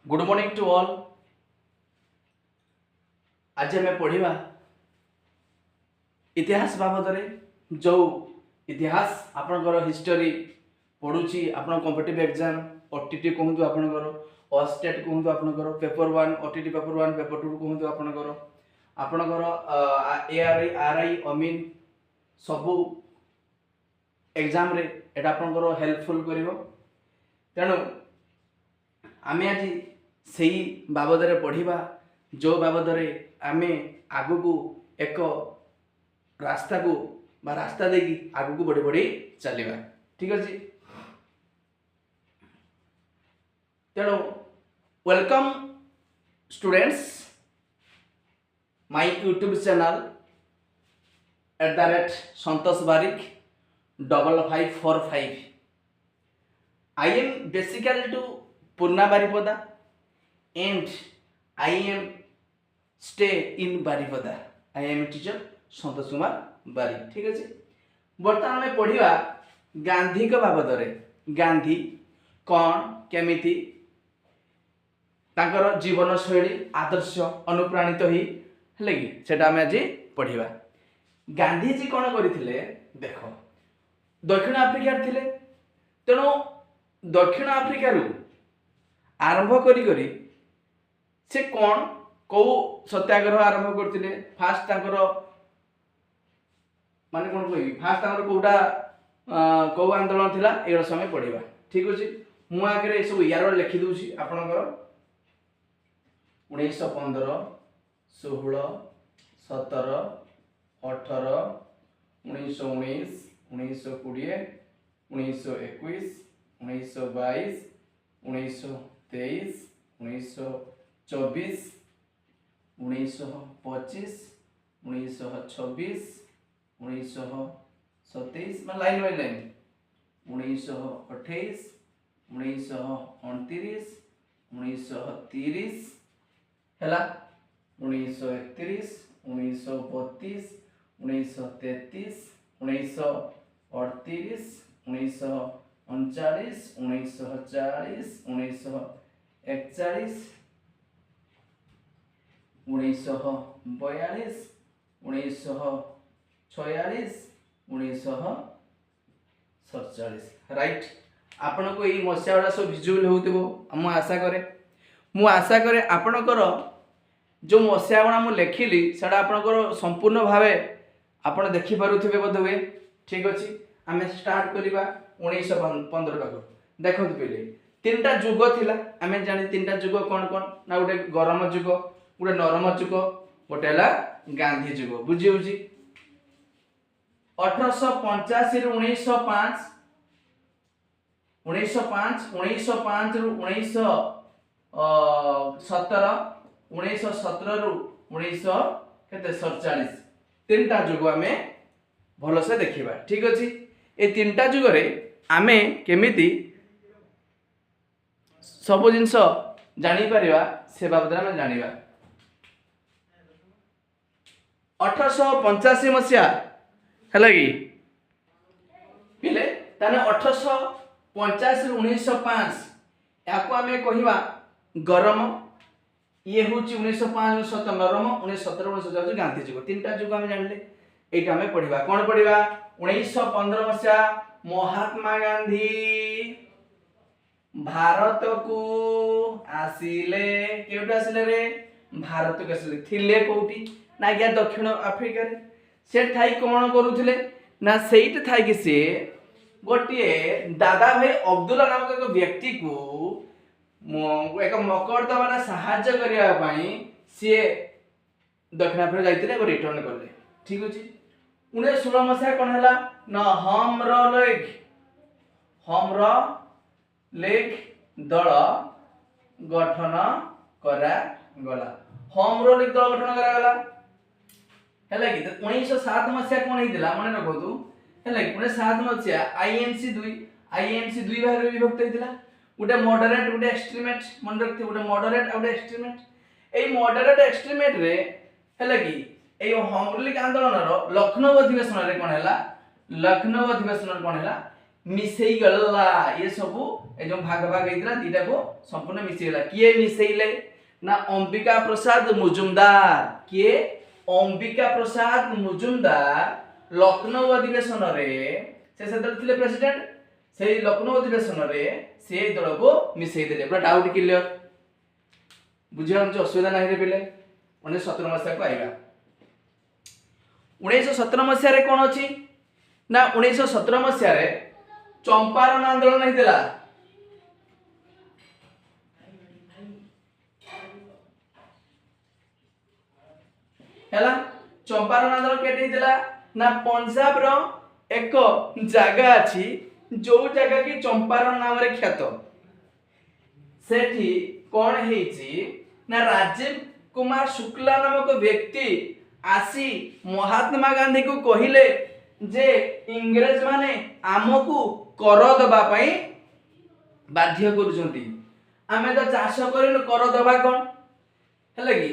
Good morning to all. आज आम पढ़ा इतिहास बाबद जो इतिहास आपणकर हिस्टरी पढ़ुची आपण कॉम्पिटिटिव एग्जाम ओटीटी कहतु आपणकर अस्टेट कहतु आपणकर पेपर 1 ओटीटी पेपर 1 पेपर 2 कहतु आपणकर एआरआई आरआई अमीन सबू एग्जाम रे एटा आपणकर हेल्पफुल करिवो। तेणु आमे आज सेही बाबद रे पढ़िबा जो बाबद रे आमे आगु को एक रास्ता को बा रास्ता देकी आगु को बढ़ी बढ़ी चलिबा। ठीक अछि। तेणु welcome students my YouTube channel @Santosh Barik 5545। I am basically to Purna Baripada and I am stay in Baripada. I am teacher Santosh Kumar बारिक। ठीक अच्छे। बर्तमान में पढ़ा गांधी का बाबद रे गांधी कौन केमिति तांकर जीवन शैली आदर्श अनुप्राणित ही है कि सेटा आम आज पढ़ा। गांधीजी कौन करथिले देख दक्षिण आफ्रिका थिले। तेणु दक्षिण आफ्रिका आरंभ करी से कौन कौ सत्याग्रह आरंभ करथिले फास्ट तांकर माने कौन कहि फास्ट तांकर कोटा कौ आंदोलन थिला ए समय पढ़िबा। ठीक अछि। मु आगे सब यार लिखि दूची आपनकर 1915 16 17 18 1919 1920 1921 1922 1923 1924 1925 1926 1927 मैं लाइन बाय लाइन 1928 1929 1930 हैला 1931 1932 1933 1938 1939 1940 1941 1942 1946 1947 राइट। आपण को यही मसिया गुड़ा सब भिजुअल होतिबो मु आशा करे आपणकर जो मसिया गुड़ा मु लेखिली सेटा आपणकर संपूर्ण भावे आपण देखि पारुथिबे बोध हुए। ठीक अछि। आमे स्टार्ट करिबा 1915 पाखु। देखो पहले तीनटा युग थिला आमे जानि तीनटा युग कोन कोन ना गोटे गरम युग गोटे नरम युग गोटे हला गांधी युग। बुझी होजी 1885 रु 1905 1905 1905 रु 1917 1917 रु 1947 तीनटा युग आमे भल से देखिबा। ठीक अछि। ए तीनटा युग रे आमे केमिति सब जिंस जानि परिबा से बाबद आमे जानिबा। 1885 मसिया हैला कि पिले ताने 1885 रु 1905 याको आमे कहिबा गरम ये होची 1905 17 नरम 1917 1947 गांधी युग। तीनटा युग आमे जानले एटा आमे पढिबा। कोन पढिबा 1915 मसिया महात्मा गांधी भारत को आसिले केउट आसिले रे भारत को आसिले थिले कोउटी ना गया दक्षिण अफ्रीका रे से ठाई कोन करूथिले ना सेइट थाई कि से गोटिए दादा भाई अब्दुल्ला नामक एक व्यक्ति को एक मकरदमा साहाय्य करिया पई से दक्षिण अफ्रीका जाइतिले और रिटर्न करले। ठीक अछि। 1916 मसिया कोन हला ना हमर लेख दल गठन करा गला। हमर लेख दल गठन करा गला हैला कि 1907 मसिया कोन हिदिला माने रखतु हैला कि 1907 मसिया आईएनसी 2 भाग रे विभक्त हिदिला। गोटे मॉडरेट गोटे एक्सट्रीमेट मन रखते गोटे मॉडरेट और एक्सट्रीमेट। एई मॉडरेट एक्सट्रीमेट रे हैला कि एई हमर लेख आंदोलन रो लखनऊ अधिवेशन रे कोन हैला लखनऊ अधिवेशन कोन हैला मिसेई गला ये सब ए जो भाग भाग हेतला दीटा को संपूर्ण मिसेई गला किए मिसेइले ना अंबिका प्रसाद मुजुमदार किए अंबिका प्रसाद मुजुमदार लखनऊ अधिवेशन रे से सेतल थिले प्रेसिडेंट से लखनऊ अधिवेशन रे से दल को मिसेई देले पूरा डाउट क्लियर बुझिया हम असुविधा नहीं रे पिले 1917 मसीहा को आइबा 1917 मसीहा रे कोन अछि ना 1917 मसीहा रे चंपारण आंदोलन हेतिला हैला चंपारण आंदोलन केटे हेतिला ना पंजाब रो एक जगह अछि जो जगह की चंपारण नाम रे ख्यात सेठी कोन हेछि ना राजीव कुमार शुक्ला नामक व्यक्ति आसी महात्मा गांधी को कहिले जे इंग्रेज माने आमको कर दबा पई बाध्य करूछंती आमे तो चाष करिन कर दबा कोन हैला कि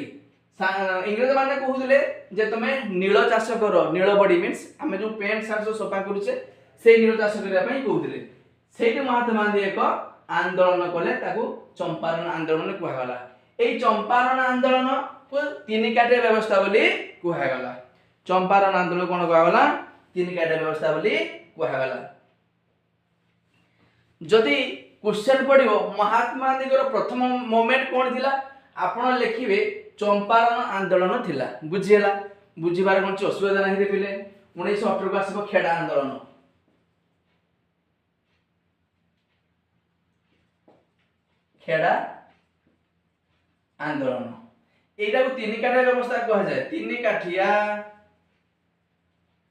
इंग्रेज माने कहउले जे तमे नील चाष करो नील बडी मींस आमे जो पेंट शर्ट जो सफा करूछे से नील चाष करिया पई कहउले सेठी महात्मा गांधी एक आंदोलन कले ताको चंपारण आंदोलन कहगला ए चंपारण आंदोलन को तीन काटे व्यवस्था बोली कहगला चंपारण आंदोलन कोन कहगला तीन काटे व्यवस्था बोली कहगला जदि क्वेश्चन पड़िबो महात्मा गांधी को प्रथम मोमेंट कोन थिला आपण लिखिबे चंपारण आंदोलन थिला बुझियला बुझिबार कोन असुविधा नाही रे पिले 1918 को आसीबो खेड़ा आंदोलन खेड़ा आंदोलन एटा को तीन काठिया व्यवस्था कहा जाय तीन काठिया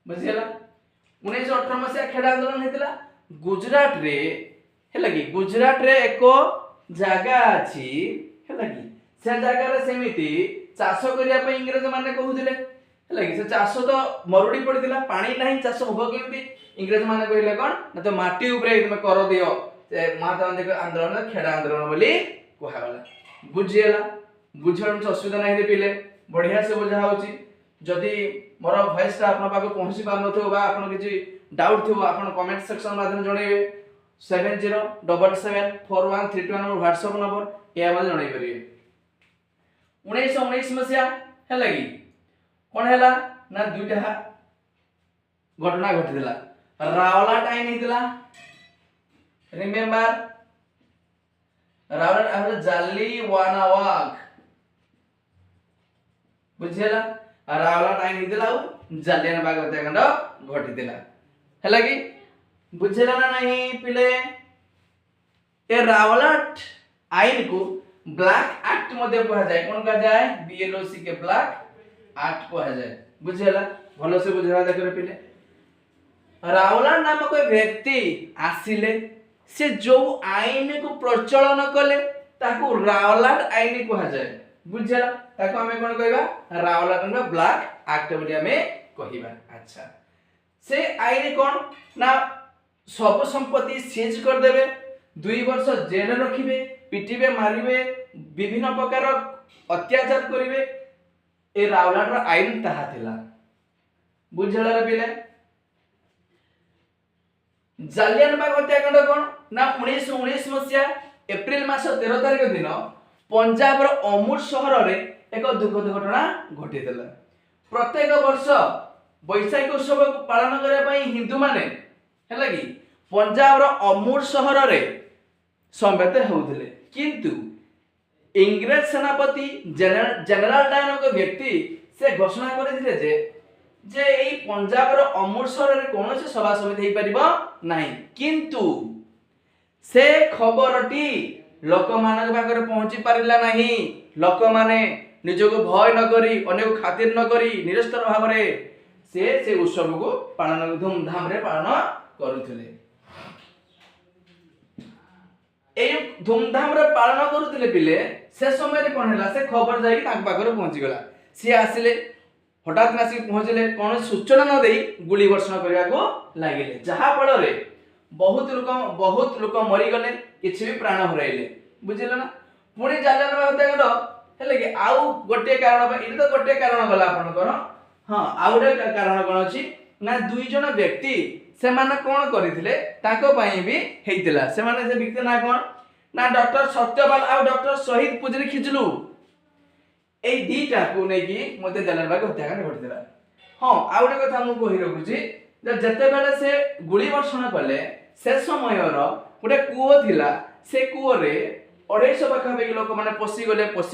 बुझियला 1918 मसिया खेड़ा आंदोलन हेतिला गुजरात रे हैला कि गुजरात रे एको जागा अछि हैला कि से जागा रे सेमिति चाष करिया पे इंग्रज माने कहउदिले हैला कि से चाष तो मरुडी पड़िदिला पानी नाही चाष होबो केमति इंग्रज माने कहिला कोन न तो माटी ऊपर तुम कर दियो से महात्मा गांधी के आंदोलन खेड़ा आंदोलन बोली कहगला बुझियला बुझण असुविधा नाही रे पिले बढ़िया से बुझा होची जदि मोर वॉइस ता आपन पाको पहुंची पार नथो बा आपन किछि डाउट थियो आपन कमेंट सेक्शन माध्यम जणैबे 70774132 नंबर व्हाट्सएप नंबर या माने जणै परिए 1919 मसिया हैला कि कोन हैला ना दुइटा घटना घटिदिला रावला टाइम हेतिला रिमेंबर रावला हमर जालियानवाला बुझियला रावला टाइम हेतिला जालियानवाला हत्याकांड घटिदिला हैला कि बुझियला ना नहीं पिले ए रावलाट आईन को ब्लैक एक्ट मध्ये कहा जाए कोन कहा जाए बीएलओसी के ब्लैक एक्ट कहा जाए बुझियला भलो से बुझा देखरे पिले रावलाट नामक व्यक्ति आसिले से जो आईन को प्रचलन कले ताको रावलाट आईन कहा जाए बुझियला ताको हमें कोन कहबा रावलाट में ब्लैक एक्ट बोली हमें कहिबा अच्छा से आईन कोन ना सब संपत्ति सीज कर देबे 2 वर्ष जेल रखिबे पिटिबे मारिबे विभिन्न प्रकार अत्याचार करिवे ए रावलाट रो आईन ताहा थिला बुझला रे पिले जालियानवाला हत्याकांड कोन ना 1919 मसिया एप्रिल मास 13 तारिख दिन पंजाब रो अमूर शहर रे एक दुखद घटना घटितला प्रत्येक वर्ष वैशाख उत्सव पालन करबा पई हिंदू माने हैला कि पंजाब रो अमूर शहर रे समवेत होउथिले किंतु इंग्रेज सेनापति जनरल डायर नामक व्यक्ति से घोषणा करथिले जे एई पंजाब रो अमूर शहर रे कोनोसे सभा समिति हेई परिबो नाही किंतु से खबरटी लोक मानक भागरे पहुंची पारिला नाही लोक माने निजको भय न करी अनेक खातिर न करी निरस्तर भाव रे से उत्सव को पालन धूमधाम रे पालन करूथिले ए धूमधाम रे पालन करूथिले पिले से समय रे कोन हैला से खबर जाई ताक पाखरे पहुंची गला से आसिले हठात नासी पहुंचले कोन सूचना न देई गुली वर्षण करिया को लागिले जहा फल रे बहुत लोक मरी गले किछि भी प्राण हराइले बुझिले ना पुणी जालियानवाला हत्याकांड हेले कि आउ गोटे कारण इ तो गोटे कारण गला आपन कर हां आउ गोटे कारण कोन अछि ना दुई जन व्यक्ति ସେମାନେ कौन करथिले ताको पई भी हेइतिला ସେମାନେ से व्यक्ति ना कौन ना डॉक्टर सत्यपाल आ डॉक्टर शहीद पुजरी खिचलू ए दीटा को नै कि मते जलियानवाला हत्याकांड घटिला। हां आ गोटे कथा मु कहि रखुची जते बेले से गुली वर्षण कले से समयर गोटे कूओ थिला से कूओ रे 250 पाखापाखि लोक माने पसी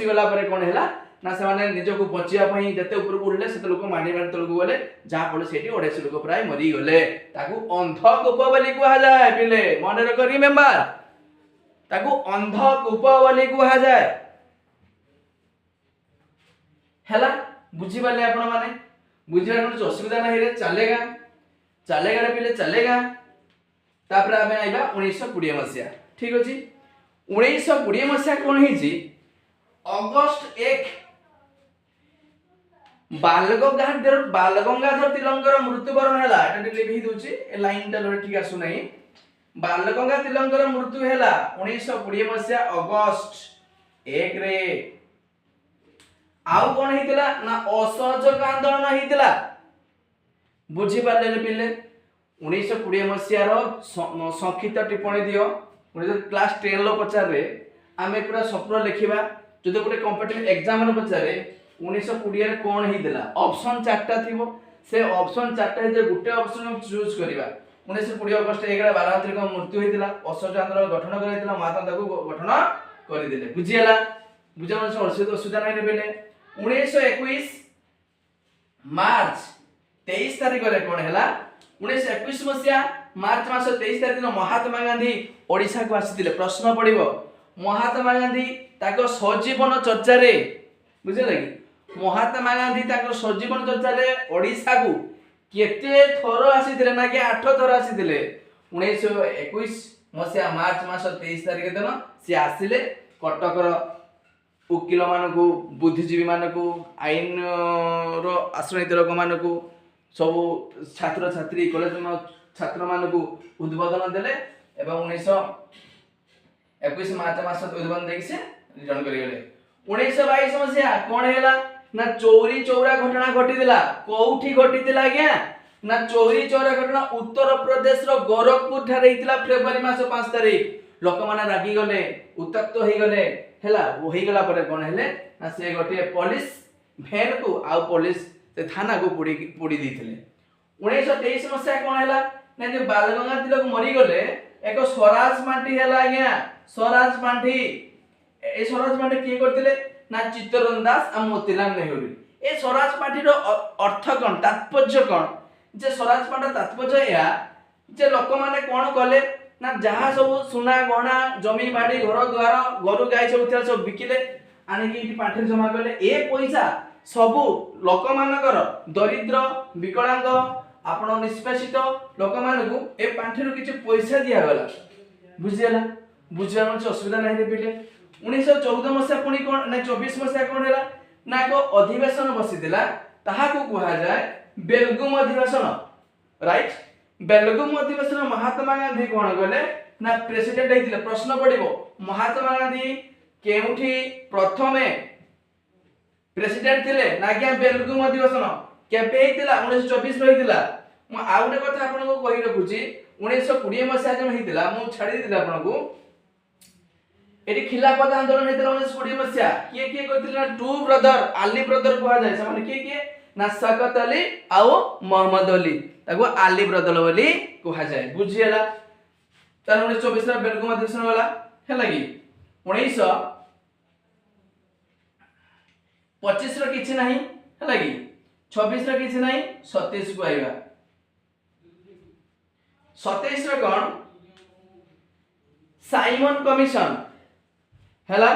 गला परे कोन हैला ना से माने निजको बचिया पई जते ऊपर उड़ले से लोक माडी माडी तलको गले जा पळे सेठी 250 लोक प्राय मरी गले ताकू अंध कूप बोली कुहा जाय पिले मन रे रिमेंबर ताकू अंध कूप बोली कुहा जाय हैला बुझी पाले आपण माने बुझिबा कोनो असुविधा नाही रे चलेगा रे पिले चलेगा। तापर आमे आइबा 1920 मसिया ठीक अछि 1920 मसिया कोन हिची अगस्त 1 बालगंगाधर तिलंकर मृत्युवरण हैला एटा लिखि दोची ए लाइन टा ठीक आसु नाही बालगंगा तिलंकर मृत्यु हैला 1920 मसिया अगस्त 1 रे। आउ कोन हितला ना असहयोग आंदोलन हितला बुझी पाले रे पिले 1920 मसिया रो संक्षिप्त टिप्पणी दियो क्लास 10 लो पचार रे आमे पूरा स्वप्न लिखिबा जदि गोटे कॉम्पिटिटिव एग्जाम रे पचारे 1920 रे कोन हितला ऑप्शन चारटा थिबो से ऑप्शन चारटा जे गुटे ऑप्शन हम चूज करिबा 1920 अगस्त 1 रे बालगंगाधर को मृत्यु हितला असहयोग आंदोलन गठन करैतला महात्मा गांधी को गठन करि देले बुझियला बुझावन से असुविधा नै रे पिले 1921 मार्च 23 तारिख रे कोन हैला 1921 मसिया मार्च मास 23 तारिख दिन महात्मा गांधी ओडिसा को आसीथिले प्रश्न पड़िबो महात्मा गांधी ताको सजीवन चर्चा रे बुझे लगी महात्मा गांधी ताको सजीवन चर्चा रे ओडिसा को केते थोर आसीथिले ना कि 8 थोर आसीथिले 1921 मसिया मार्च मास 23 तारिख दिन से आसीले कटक रो उकिल मानकू बुद्धिजीवी मानकू आईन रो आश्रयित लोक मानकू सब छात्र छात्री कॉलेज छात्र मानकू उद्बोधन देले एवं 1921 मार्च मास उद्बोधन देके से रिटर्न करि गेले 1922 मसिया कोन हैला ना चोरी चौरा घटना घटी दिला कोउठी घटी दिला गया ना चोरी चौरा घटना उत्तर प्रदेश रो गोरखपुर ठारे हितला फेब्रुआरी मास 5 तारिख लोक माने रागी गले उत्तप्त होई गले हैला वो होई गला परे कोन हेले ना से गोटे पुलिस वैन को आ पुलिस से थाना को पुड़ी दिथिले 1923 मसिया कोन हैला ना जे बालगंगा तिलक मरी गले एक स्वराज मांटी हैला गया स्वराज मांटी ए स्वराज मांटी की करथिले ना चित्तरंजन दास आ मोतीलाल नेहरू ए स्वराज पार्टी रो अर्थ कोन तात्पर्य कोन जे स्वराज पार्टी तात्पर्य या जे लोक माने कोन कले ना जहा सब सुना गहना जमी बाड़ी घर द्वार गरु गाय सब बिकिले आनी कि पाठी जमा कले ए पैसा सब लोक मानकर दरिद्र विकलांग आपण निष्पेषित लोक मानकू ए पाठी रो किछ पैसा दिया गला बुझियला बुझिया मन असुविधा नाही रे पिले 1914 मसिया पुनी कोन ना 24 मसिया कोन हैला ना को अधिवेशन बसिदिला ताहा को कुहा जाय बेलगुम अधिवेशन राइट बेलगुम अधिवेशन महात्मा गांधी कोन गले ना प्रेसिडेंट हेतिले प्रश्न पड़िबो महात्मा गांधी केउठी प्रथमे प्रेसिडेंट थिले ना कि बेलगुम अधिवेशन केबे हेतिला 1924 रो हेतिला म आ गुटे कथा आपन को कहि रखुची 1920 मसिया जम हेतिला मु छाडी दिला आपन को एटी खिलाफत आंदोलन हेतिला 1920 मसिया किए करथिला टू ब्रदर अली ब्रदर को जाय से माने किए ना शकत अली आउ मोहम्मद अली ताको अली ब्रदर बोली कहा जाय बुझियला त 1924 रा बेलगुम अधिवेशन वाला है लगी 1925 रो किछि नाही है लगी 26 रो किछि नाही 27 को आइबा 27 रो कोन साइमन कमिशन हैला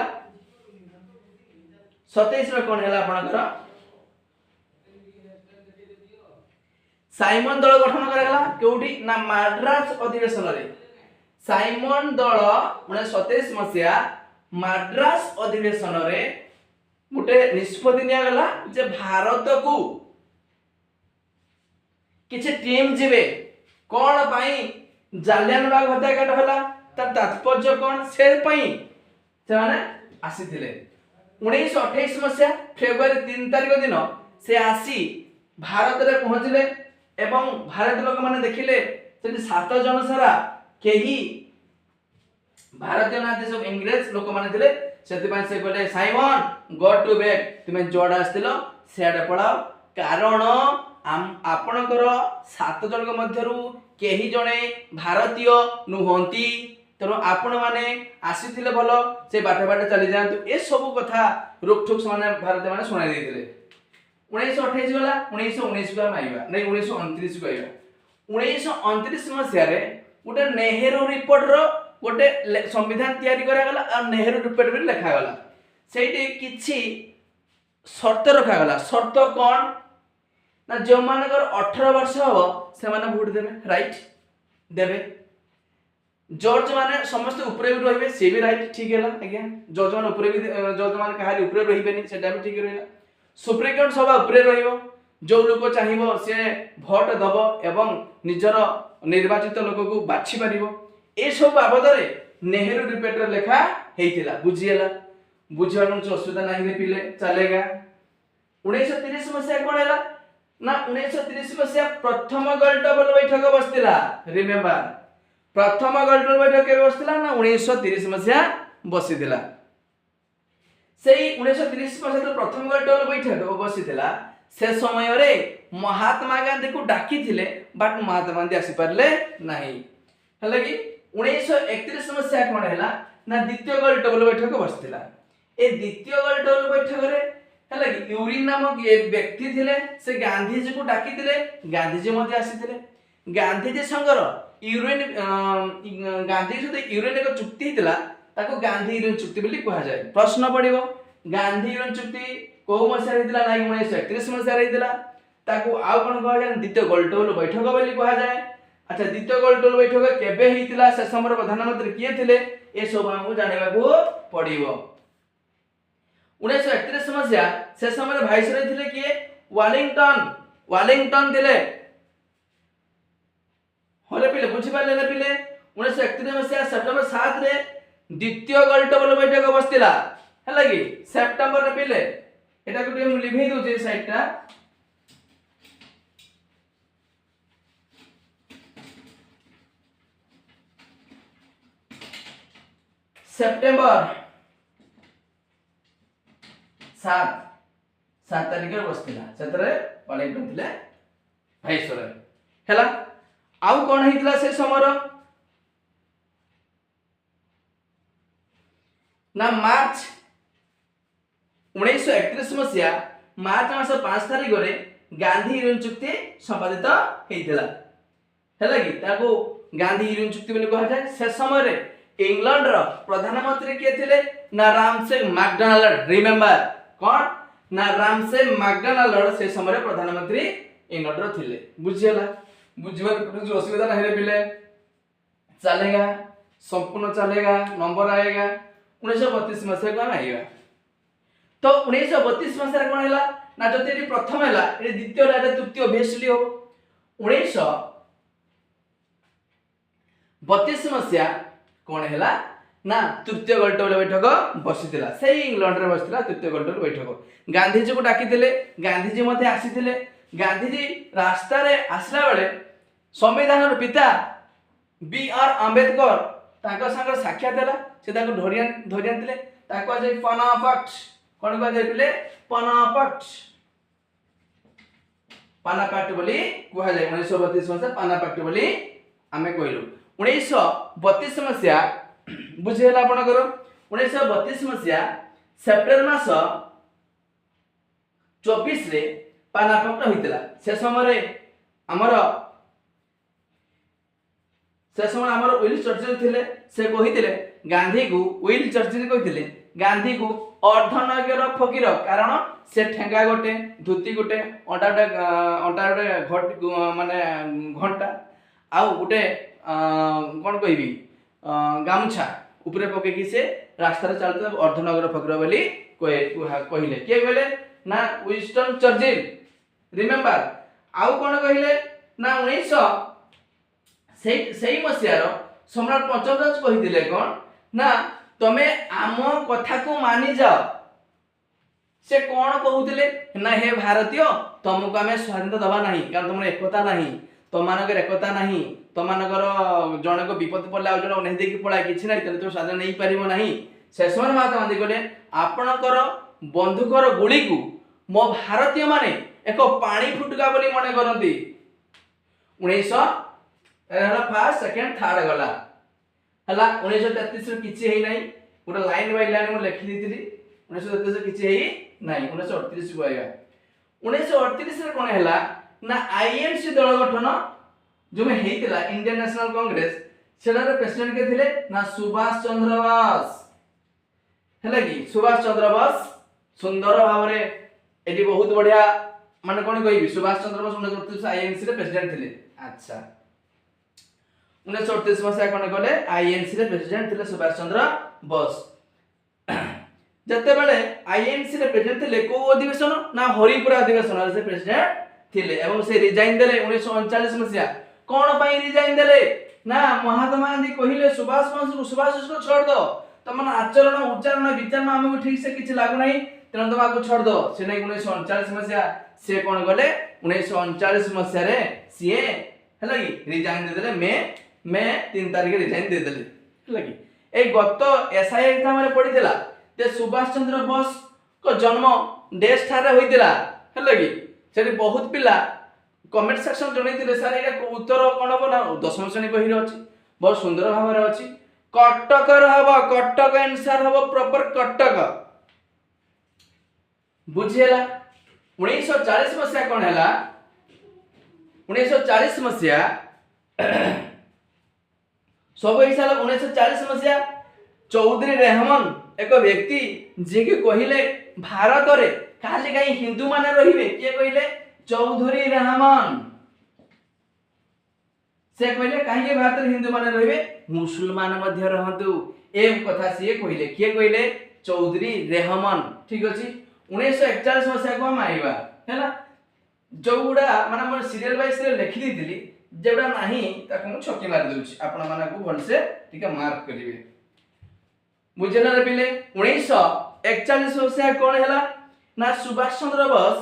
27 रो कोन हैला आपनकर साइमन दल गठन करागला केउठी ना माद्रास अधिवेशन रे साइमन दल 1927 मसिया माद्रास अधिवेशन रे गुटे निष्पत्ति निया गला जे भारत को किछि टीम जिवे कोन पई जालियानवाला हत्याकांड होला त तात्पर्य कोन से पई से माने आसीथिले 1928 मसिया फेब्रुआरी 3 तारिख दिन से आसी भारत रे पहुंचले एवं भारत लोक माने देखिले से 7 जन सारा केही भारतीय नाते सब इंग्रेज लोक माने थिले सेति से कहले साइमन गो टू बैक तुमे जोड़ा आस्तिलो सेडे पळाओ कारण आपणकर 7 जन मध्यरु केही जणे भारतीय नुहंती तेणु आपण माने आसीथिले भलो से बाटे बाटे चली जातु ए सब कथा रोकठोक माने भारतीय माने सुनाई देथिले 1928 गला 1919 को आइबा नै 1929 को आइबा 1929 मसिया रे गोटे नेहरू रिपोर्ट रो गोटे संविधान तैयारी करा गला और नेहरू रिपोर्ट भी लिखा गला सेठी किछि शर्त रखा गला शर्त कोन ना जो मानकर 18 वर्ष हो से माने वोट देबे राइट देबे जज माने समस्त ऊपर भी रहिबे से भी राइट ठीक हैला आज्ञा जज मान ऊपर भी जज मान कहारी ऊपर रहिबेनी सेटा भी ठीक रहला सुप्रीम कोर्ट सभा ऊपर रहिबो जो लोक चाहिबो से भोट दबो एवं निजर निर्वाचित लोक को बाछि परिबो ए सब बाबद रे नेहरू रिपोर्ट लेखा हेइतिला बुझियला बुझिबानु असुविधा नाही रे पिले चलेगा 1930 मसिया कोन हैला ना 1930 मसिया प्रथम गोलटेबल बैठक बसतिला रिमेंबर प्रथम गोलटेबल बैठक के बसतिला ना 1930 मसिया बसितिला सेही 1930 मसिया प्रथम गोलटेबल बैठक बसितिला से समय रे महात्मा गांधी को डाकी थिले बट महात्मा गांधी आसी परले नाही हला कि 1931 मसिया कोन हैला ना द्वितीय गोलटेबल बैठक बसतिला ए द्वितीय गोलटेबल बैठक रे हला कि यूरिन नामक एक व्यक्ति थिले से गांधी जी को डाकी थिले गांधी जी मध्ये आसी थिले गांधी जी संगर यूरिन गांधी जी यूरिन एक चुक्ति हितला ताको गांधी यूरिन चुक्ति बोली कहा जाय प्रश्न पड़िबो गांधी यूरिन चुक्ति को मसिया हितला नाही 1931 मसिया हितला ताको आ कोन कहा जाय द्वितीय गोलटेबल बैठक बोली कहा जाय अच्छा द्वितीय गोलटेबल बैठक केबे हितला से समय प्रधानमंत्री किए थिले ए सब हमहु जानिबा को पड़िबो 1931 मसिया से समय भाइसरय थिले किए वालिंगटन थिले होले पिले बुझि पाले ने पिले 1931 मसिया सेप्टेम्बर 7 रे द्वितीय गोलटेबल बैठक बसतिला हला कि सेप्टेम्बर रे पिले एटा को हम लिखै दउ जे साइडटा सेप्टेम्बर 7 तारिख रे बसतिला सेतरे वालिंगटन थिले भाइसरय हला आउ कोन हितला से समर ना मार्च 1931 मसिया मार्च मास 5 तारिख रे गांधी यूरिन चुक्ति संपादित हेइतला हला कि ताको गांधी यूरिन चुक्ति बोली कहा जाय से समय रे इंग्लैंड रो प्रधानमंत्री के थिले ना रामसे मैकडोनाल्ड रिमेंबर कोन ना रामसे मैकडोनाल्ड से समय रे प्रधानमंत्री इंग्लैंड रो थिले बुझियला बुझिबार जो असुविधा नहीं रे पिले चलेगा संपूर्ण चलेगा नंबर आएगा 1932 मसिया को आइबा तो 1932 मसिया कोन हैला ना जति प्रथम हैला ए द्वितीय रे तृतीय बेसली हो 1932 मसिया कोन हैला ना तृतीय गोलटेबल बैठक बसितिला सेही इंग्लैंड रे बसितिला तृतीय गोलटेबल बैठक गांधी जी को डाकितिले गांधी जी मध्ये आसीतिले गांधी जी रास्ता रे आसला बेले संविधान पिता बी.आर. आंबेडकर ताको संग साक्षात हैला से ताको धरियान थिले ताको जे पनापट कोन को जेतिले पानापाट बोली कुहा जाय 1932 मसिया पानापाट बोली आमे कहलु 1932 मसिया बुझेला आपनकर 1932 मसिया सेप्टेम्बर मास 24 रे पानापाट होइतला से समय हमर विल चर्चिल थिले से कहितिले गांधी को विल चर्चिल कहितिले गांधी को अर्धनगर फकीर कारण से ठेंगा गोटे धुती गोटे अंटा घट माने घंटा आ गोटे कोन कहबी गामछा ऊपर पके कि से रास्ता रे चलते अर्धनगर फकीर बोली कहिले के बोले ना विंस्टन चर्चिल रिमेंबर आउ कोन कहिले ना 1900 सेही मसियार सम्राट पंचमराज कहिदिले कोन ना तमे आम कथा को मानि जाओ से कोन कहउतिले ना हे भारतीय तुमको हमें स्वाधीनता दबा नहीं कारण तुमर एकता नहीं तुम मानकर एकता नहीं तुम मानकर जन को विपद पड़े आ जन नहीं देखी पड़ा कि ना तुम स्वाधीन नहीं पार ना से समय महात्मा गांधी कहले आपणकर बंधुकर गुड़ी को मो भारतीय माने एक पानी फुटका बोली मन करती 1900 फास्ट सेकेंड थर्ड गला हला 1933 किछि हेई नाही गोटे लाइन बाय लाइन मु लिखि देतिली 1933 किछि हेई नाही 1938 को आएगा 1938 रे कोन हैला ना आईएनसी दल गठन जो में हेइतिला इंडियन नेशनल कांग्रेस सेडार प्रेसिडेंट के थिले ना सुभाष चंद्र बोस हैला कि सुभाष चंद्र बोस सुंदर भावरे एटी बहुत बढ़िया माने कोन कहबी सुभाष चंद्र बोस 1938 आईएनसी रे प्रेसिडेंट थिले अच्छा 1938 मसीहा कोन गले आईएनसी रे प्रेसिडेंट थिले सुभाष चंद्र बोस जते बेले आईएनसी रे प्रेसिडेंट थिले को अधिवेशन ना हरिपुरा अधिवेशन से प्रेसिडेंट थिले एवं से रिजाइन देले 1939 मसीहा कोन पई रिजाइन देले ना महात्मा गांधी कहिले सुभाष बोस को छोड़ दो तमन आचरण उच्चारण विचार में हमको ठीक से किछ लागु नहीं तेन तुम को छोड़ दो से नहीं 1939 मसीहा से कोन गले 1939 मसीहा रे सीए हला कि रिजाइन दे देले मे 3 तारिख रिजाइन दे देले हला कि ए गत एसआई एग्जाम रे पडितला ते सुभाष चंद्र बोस को जन्म देश ठारे होइतिला हला कि सेठी बहुत पिला कमेंट सेक्शन जणैतिले सर एटा उत्तर कोन बना 10वीं श्रेणी बही रे अछि बहुत सुंदर भाव रे अछि कटक रहबो कटक आंसर हबो प्रॉपर कटक बुझियला 1940 मसिया कोन हैला 1940 मसिया सब हिसाब 1940 मसिया चौधरी रहमान एक व्यक्ति जे के कहिले भारत रे खाली काई हिंदू माने रहिबे के कहिले चौधरी रहमान से कहिले काहे के भारत रे हिंदू माने रहिबे मुसलमान मध्य रहंतु एम कथा से कहिले के कहिले चौधरी रहमान ठीक अछि 1941 मसिया को हम आइबा हैला जोउडा माने मोर सीरियल वाइज रे लिखि दितिली जेउडा नाही ताको मु छक्की मार दउची आपण माने को भल से ठीक मार्क करिवे बुझला रे पिले 1941 मसिया कोन हैला ना सुभाष चंद्र बोस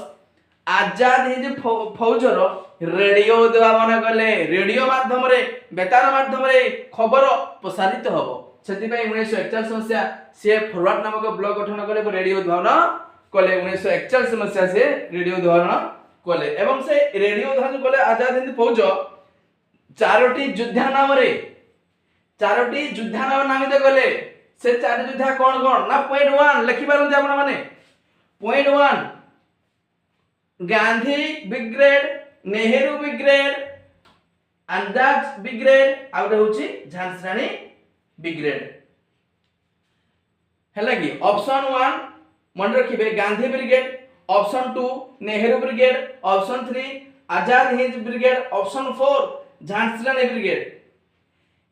आजाद हिंद फौजर रेडियो उद्भावन कले रेडियो माध्यम रे बेतार माध्यम रे खबर प्रसारित हबो सेति पई 1941 मसिया से फॉरवर्ड नामक ब्लॉग गठन कले रेडियो उद्भावन कले 1941 मसिया से रेडियो उद्भावन कले एवं से रेडियो उद्भावन कले आजाद हिंद फौज चारोटी युद्ध नाम नामित कले से चार युद्ध कोन ना पॉइंट 1 लिखि पारंती आपण माने point 1 Gandhi brigade Nehru brigade Azad brigade out होची झांसी रानी ब्रिगेड हैला कि ऑप्शन 1 मन रखिबे Gandhi brigade option 2 Nehru brigade option 3 Azad Hind brigade option 4 Jhansi Rani brigade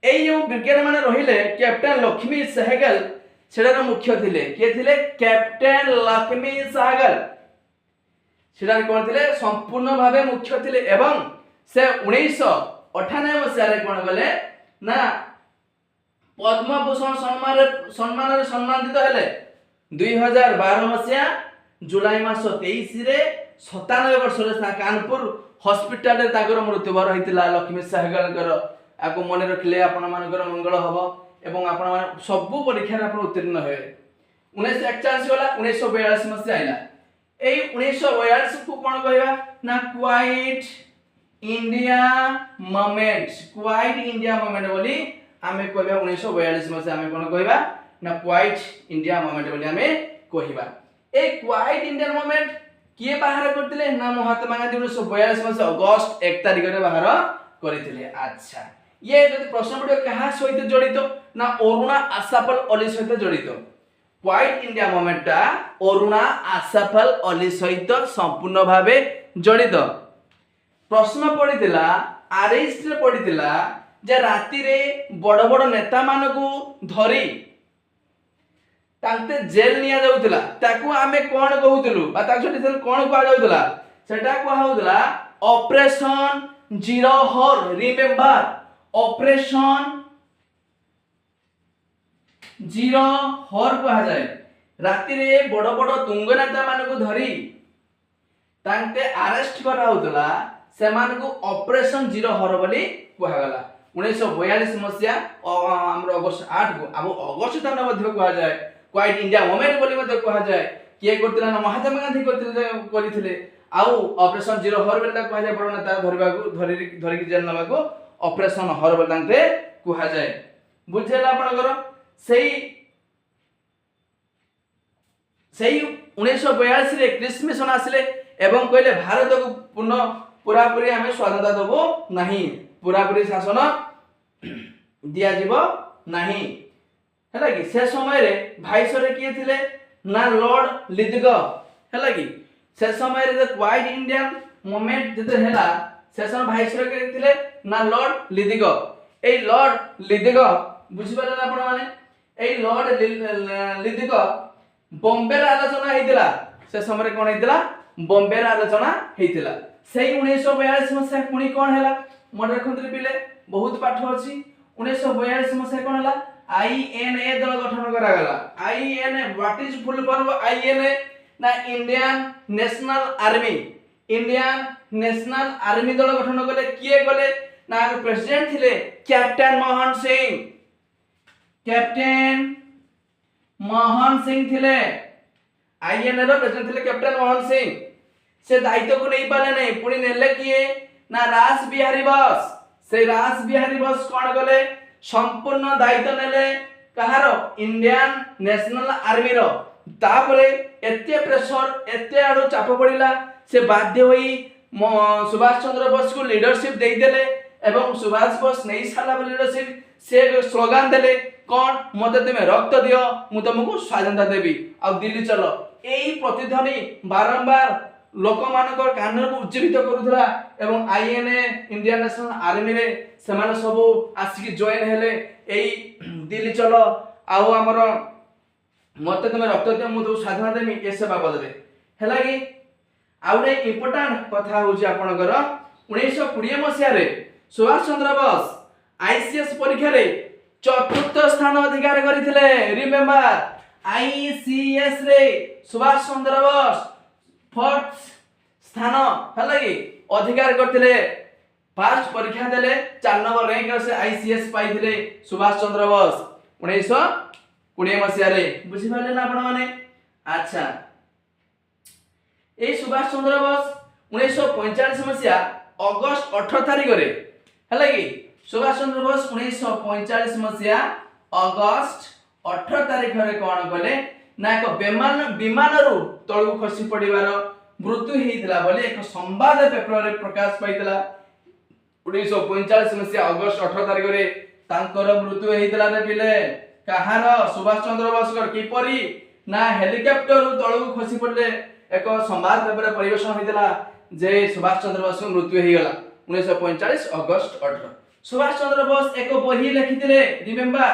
एई जो ब्रिगेड माने रहिले कैप्टन लक्ष्मी सहगल सेडार मुख्य थिले के थिले कैप्टन लक्ष्मी सहगल सेडार कोन थिले संपूर्ण भाबे मुख्य थिले एवं से 1998 मसिया रे कोन गले ना पद्म भूषण सम्मान रे सम्मानित हेले 2012 मसिया जुलाई मास 23 रे 97 वर्ष रे कानपुर हॉस्पिटल रे तागर मृत्यु भर होइतिला लक्ष्मी सहगल कर आको मन रखले आपण मानकर मंगल हबो एवं आपण मान सब परीक्षा रे आपण उत्तीर्ण होय 1941 गला 1942 मसिया आइला एई 1942 को कोन कहबा ना क्वाइट इंडिया मूवमेंट बोली हमें कहबा 1942 मसिया हमें कोन कहबा ना क्वाइट इंडिया मूवमेंट बोली हमें कहबा ए क्वाइट इंडियन मूवमेंट किए बाहर करथिले ना महात्मा गांधी 1942 मसिया अगस्त 1 तारिख रे बाहर करथिले अच्छा ये जो प्रश्न पड़े कहा सहित जड़ित ना अरुणा आसाफल अली सहित जड़ित quit India movement Aruna Asaf Ali सहित संपूर्ण भावे जड़ित प्रश्न पड़ितिला आरएस रे पड़ितिला जे राति रे बड़ बड़ नेता मानकू धरी तांते जेल निया जाउतला ताकू आमे कोन कहउतलु बा ताकू कोन कहआ जाउतला सेटा कहआ होतला ऑपरेशन जीरो हर रिमेंबर ऑपरेशन जीरो हर कहा जाए राति रे बड़ बड़ तुंग नेता मानकू धरी तांते अरेस्ट करा होतला सेमानकु ऑपरेशन जीरो हर बोली कुहागला 1942 मसिया हमर अगस्त 8 को अब अगस्त दान मध्य कुहा जाय क्वाइट इंडिया मूवमेंट बोली मध्य कुहा जाय किए करतिला ना महात्मा गांधी करथिले आउ ऑपरेशन जीरो हर बोली कुहा जाय बड़ नेता धरि जेल नबाको ऑपरेशन हर बोली तांते कुहा जाय बुझेला आपनकर सेही 1942 रे क्रिस मिशन आसिले एवं कहले भारत को पूरा पूरी हमें स्वाधीनता देबो नहीं पूरा पूरी शासन दिया जीवो नहीं हैला कि से समय रे भाइसरे किए थिले ना लॉर्ड लिदिगो हैला कि से समय रे क्वाइट इंडियन मूवमेंट जते हैला से समय भाइसरे के थिले ना लॉर्ड लिदिगो ए लॉर्ड लिदिगो बुझि पाले ना आपण माने ए लॉर्ड लिदिगो बॉम्बे रे आलोचना हेतिला से समय कोन हेतिला बॉम्बे रे आलोचना हेतिला सेही 1942 मसिया पुणी कोन हैला मन रखंतरी पिले बहुत पाठ अछि 1942 मसिया कोन हैला आईएनए दल गठन करा गला INA what is full form INA ना इंडियन नेशनल आर्मी दल गठन करले किए गले ना प्रेसिडेंट थिले कैप्टन मोहन सिंह थिले आईएनए रो प्रेसिडेंट थिले कैप्टन मोहन सिंह से दायित्व को नहीं पाले नहीं पुणी नेले किए ना रास बिहारी बोस से रास बिहारी बोस कोन गले संपूर्ण दायित्व नेले कहारो इंडियन नेशनल आर्मी रो तापरे एते प्रेशर एते आडो चाप पड़िला से बाध्य होई सुभाष चंद्र बोस को लीडरशिप दे देले एवं सुभाष बोस नहीं साला लीडरशिप से स्लोगान देले कोन मते तुमे रक्त दियो मु तुमको स्वाधीनता देबी आ दिल्ली चलो एई प्रतिध्वनि बारंबार लोक मानकर कान को उज्जीवित करूथला एवं आईएनए इंडियन नेशनल आर्मी रे समान सब आसिक जॉइन हेले एई दिल्ली चलो आउ हमर मते तुमे रक्त दियो मु तो स्वाधीनता देबी ए से बाबद रे हैला कि आउडे इंपोर्टेंट कथा होजी आपनकर 1920 मसिया रे सुभाष चंद्र बोस आईसीएस परीक्षा रे चतुर्थ स्थान अधिकार करिथिले रिमेंबर आईसीएस रे सुभाष चंद्र बोस फोर्थ स्थान हला कि अधिकार करथिले फर्स्ट परीक्षा देले 4 नंबर रैंक से आईसीएस पाइथिले सुभाष चंद्र बोस 1920 मसिया रे बुझि पाले ना आपण माने अच्छा ए सुभाष चंद्र बोस 1945 मसिया अगस्त 18 तारिख रे हला कि सुभाष चंद्र बोस 1945 मसिया अगस्त 18 तारिख रे कोन गले ना एक विमान रु तळु खसी पडिवार मृत्यु हेइतला बोले एक संवाद पेपर रे प्रकाश पाइतला 1945 मसिया अगस्त 18 तारिख रे तांकर मृत्यु हेइतला रे पिले कहार सुभाष चंद्र बोस कर किपरि ना हेलिकॉप्टर रु तळु खसी पडले एक संवाद पेपर परिवेशन हेइतला जे सुभाष चंद्र बोस मृत्यु हेइगला 1945 अगस्त 18 सुभाष चंद्र बोस एक बही लिखिथिले रिमेंबर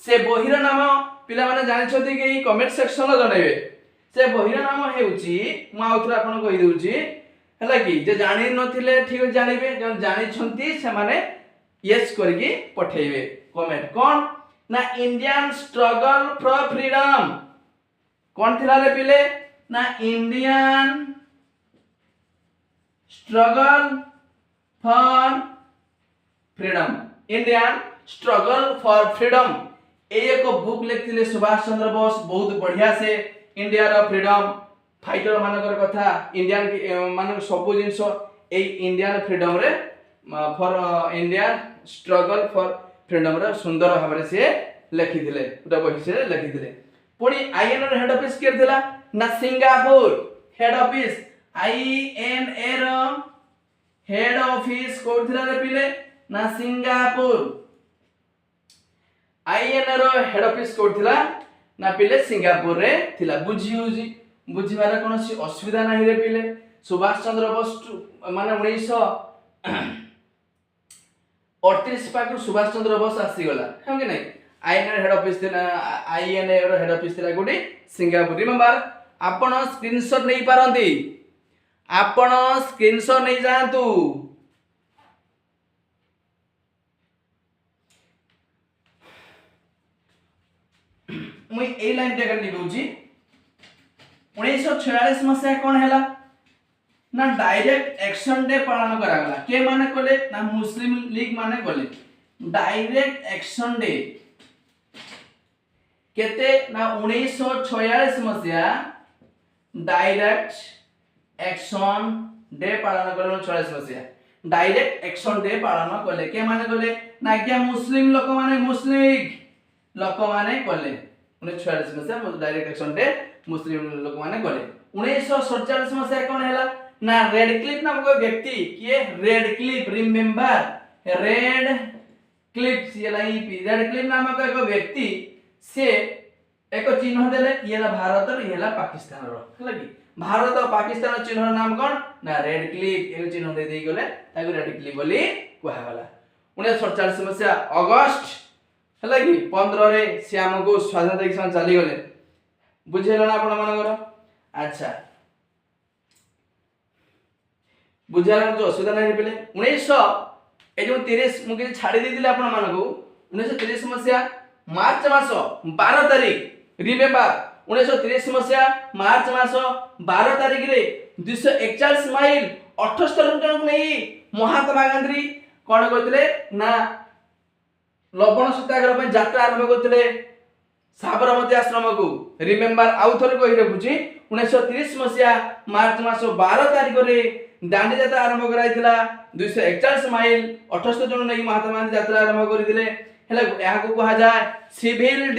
से बहिर नाम पिला माने जानि छथि कि कमेंट सेक्शन जणाइबे से बहिर नाम हेउची मु आउथरा आपन कहि देउची हला कि जे जानि नथिले ठीक जानिबे जे जानि छथि से माने यस करके पठेइबे कमेंट कोन ना इंडियन स्ट्रगल फॉर फ्रीडम कोन थिला रे पिले ना Indian struggle for freedom Indian struggle for freedom एक बुक लिखथिले सुभाष चंद्र बोस बहुत बढ़िया से इंडिया रो फ्रीडम फाइटर मानकर कथा इंडियन मान सब जिंस ए इंडियन फ्रीडम रे for Indian struggle for freedom रे सुंदर भाबरे से लिखिथिले उटा बही से लिखिथिले पुणी आईएनए रो हेड ऑफिस के थिला ना सिंगापुर हेड ऑफिस आईएनए रो हेड ऑफिस कोड थिला रे पिले ना सिंगापुर आईएनए रो हेड ऑफिस कोड थिला ना पिले सिंगापुर रे थिला बुझी होजी बुझिबार कोनोसी असुविधा नाही रे पिले सुभाष चंद्र बोस माने 1938 पाक सुभाष चंद्र बोस आसी गला हम कि नहीं आईएनए हेड ऑफिस थिला आईएनए रो हेड ऑफिस थिला गुडी सिंगापुर रिमेंबर आपण स्क्रीनशॉट नै पारंती आपण स्क्रीनशॉट नै जांतु मुई ए लाइन टे कर लिखौची 1946 मसिया कोन हैला ना डायरेक्ट एक्शन डे पालन करागला के माने कले ना मुस्लिम लीग माने कले डायरेक्ट एक्शन डे केते ना 1946 मसिया डायरेक्ट एक्शन डे पालन कले 46 मसिया डायरेक्ट एक्शन डे पालन कले के माने कले ना क्या मुस्लिम लोक माने मुस्लिम लीग लोक माने कले 1946 मसिया डायरेक्ट एक्शन डे मुस्लिम लोक माने कले 1947 मसिया कोन हैला ना रेडक्लिफ नामक व्यक्ति किए रेडक्लिफ रिमेंबर रेडक्लिफ नामक एक व्यक्ति से एक चिन्ह देले येला भारत और येला पाकिस्तान रो हला कि भारत और पाकिस्तान चिन्ह नाम कोन ना रेडक्लिफ एक चिन्ह दे देई गले ताको रेडक्लिफ बोली कहा गला 1947 मसिया अगस्त हला कि 15 रे से हमको स्वाधीनता के समय चली गले बुझेला ना आपण मानकर अच्छा बुझार जो असुविधा नहीं पेले 1930 मुझे छाड़ी देते आपण मानकू 1930 मसिया मार्च मास 12 तारीख रिमेंबर 1930 मसिया मार्च मास 12 तारीख रे 241 माइल 78 किलोमीटर नहीं महात्मा गांधी कोन करथिले ना लवण सत्याग्रह पे यात्रा आरंभ करथिले साबरमती आश्रम को रिमेंबर आउ थरे कहि रखुची 1930 मसिया मार्च मास 12 तारीख रे दांडी यात्रा आरंभ कराइथिला 241 माइल 78 जन नहीं महात्मा गांधी यात्रा आरंभ करथिले हेला या को कहा जाय सिविल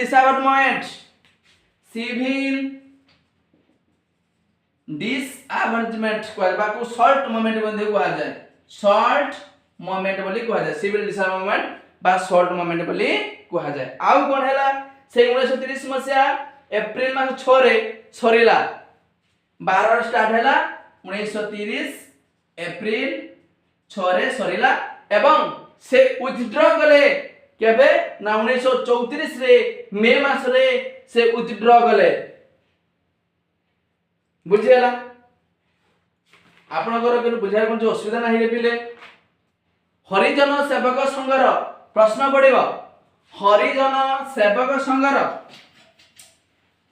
डिसअबॉर्डमेंट कहबा को शॉर्ट मोमेंट बंधे कहा जाय शॉर्ट मोमेंट बोली कहा जाय सिविल डिसअबॉर्डमेंट बा शॉर्ट मोमेंट बोली कहा जाय आउ कोन हैला से 1930 मसिया एप्रिल मास 6 रे सरीला 12 रे स्टार्ट हैला 1930 एप्रिल 6 रे सरीला एवं से विथड्रॉ गले केबे ना 1934 रे मे मास रे से विथड्रॉ गले बुझियला आपनकर के बुझार कोन जो असुविधा नाही पिले हरिजन सेवक संघर प्रश्न पड़िबो हरिजन सेवक संघर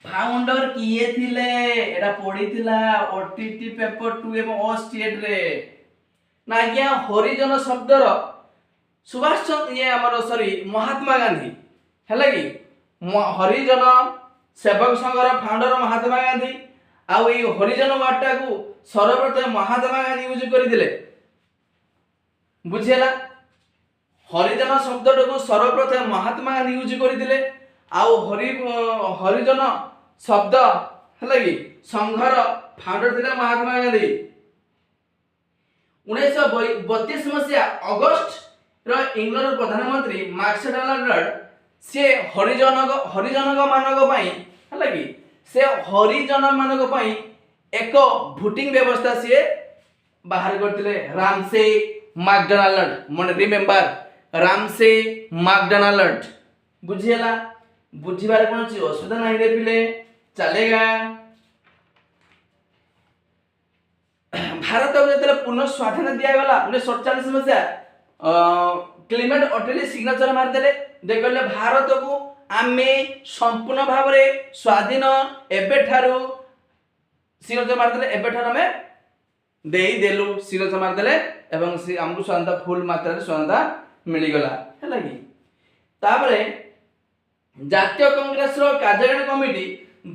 फाउंडर किए थिले एटा पढिथिला ओटीटी पेपर 2 एवं ओ स्टेट रे ना या हरिजन शब्दर सुभाष चंद्र ये हमर सॉरी महात्मा गांधी हैला कि हरिजन सेवक संघर फाउंडर महात्मा गांधी आ ए हरिजन वार्ता को सर्वप्रथम महात्मा गांधी यूज करथिले बुझेला हरिजन शब्दटा को सर्वप्रथम महात्मा गांधी यूज करथिले आ हरिजन शब्द हैला कि संघर फाउंडर थिले महात्मा गांधी 1932 मसिया अगस्त रो इंग्लैंड प्रधानमंत्री मैक्डोनाल्ड से हरिजन मानक पई हैला कि से हरिजन मानक पई एक वोटिंग व्यवस्था से बाहर करथिले रामसे मैक्डोनाल्ड मन रिमेंबर रामसे मैक्डोनाल्ड बुझियला बुझिबार कोन ची असुविधा नाही रे पिले चलेगा भारत को जतले पुनः स्वाधीन दिया गला 1947 मसिया क्लेमेंट अटली सिग्नेचर मार देले देखले भारत को आमे संपूर्ण भाव रे स्वाधीन एबे ठारू सिग्नेचर मार देले एबे ठारू में देई देलु सिग्नेचर मार देले एवं से हमको स्वाधीनता फुल मात्रा रे स्वाधीनता मिली गला हैला कि तापरे जातीय कांग्रेस रो कार्यकारिणी कमिटी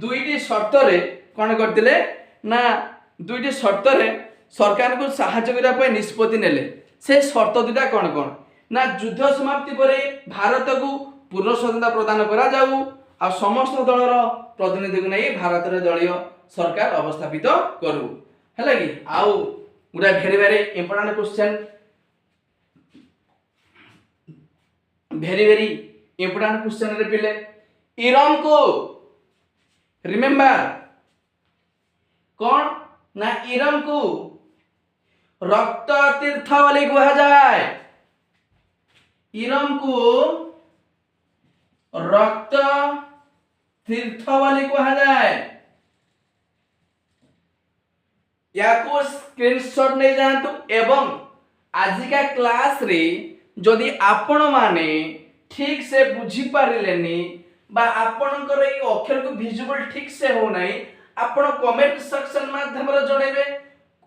दुईटी शर्त रे कोन करथिले ना दुईटी शर्त रे सरकार को सहायता करिया पय निष्पत्ति नेले से शर्त दुटा कोन कोन ना युद्ध समाप्ति परे भारत को पूर्ण स्वाधीनता प्रदान करा जाऊ आ समस्त दलर प्रतिनिधि को नहीं भारत रे दलीय सरकार अवस्थापित करू हैला कि आउ उडा भेरी भेरी इंपोर्टेंट क्वेश्चन भेरी इंपोर्टेंट क्वेश्चन रे पिले इराम को रिमेंबर कौन ना इराम को रक्त तीर्थ वाली कहा जाए इराम को रक्त तीर्थ वाली कहा जाए या को स्क्रीनशॉट नहीं जानतु एवं आज का क्लास रे जदि आपण माने ठीक से बुझी पारिलेनी बा आपणकर ए अक्षर को विजुअल ठीक से हो नाही आपण कमेंट सेक्शन माध्यम रे जणेबे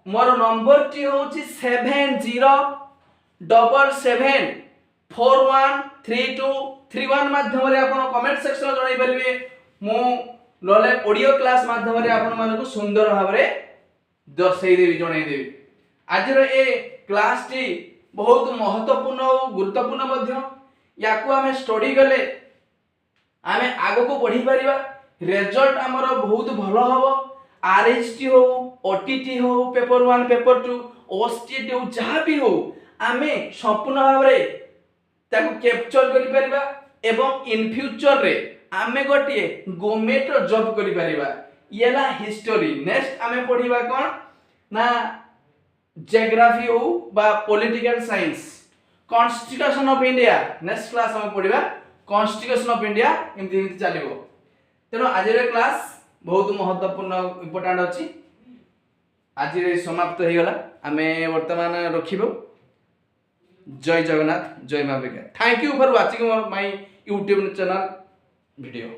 मोर नंबर टी होची 7077413231 माध्यम रे आपण कमेंट सेक्शन जणाई परिबे मु नले ऑडियो क्लास माध्यम रे आपण मानको सुंदर भाबरे दर्शाई देबी जणाई देबी। आज रो ए क्लास टी बहुत महत्वपूर्ण और गुरुत्वपूर्ण मध्य याकू आमे स्टडी गले आमे आगो को बढ़ी परिबा रिजल्ट हमर बहुत भलो हबो। आरएचटी हो ओटीटी हो पेपर 1 पेपर 2 ओएसटीटी हो जहां भी हो आमे संपूर्ण भाबरे ताको कैप्चर करि परिबा एवं इन फ्यूचर रे आमे गोटिए गवर्नमेंट रो जॉब करि परिबा। येला हिस्टोरी नेक्स्ट आमे पढिबा कोन ना जियोग्राफी हो बा political science constitution of India next class हम पढिबा कॉन्स्टिट्यूशन ऑफ इंडिया एमती एमती चलिबो। तेनो आज रे क्लास बहुत महत्वपूर्ण इंपोर्टेंट अछि। आज रे समाप्त हो गला आमे वर्तमान रखिबो। जय जगन्नाथ जय मां विज्ञान। Thank you for watching my YouTube channel video.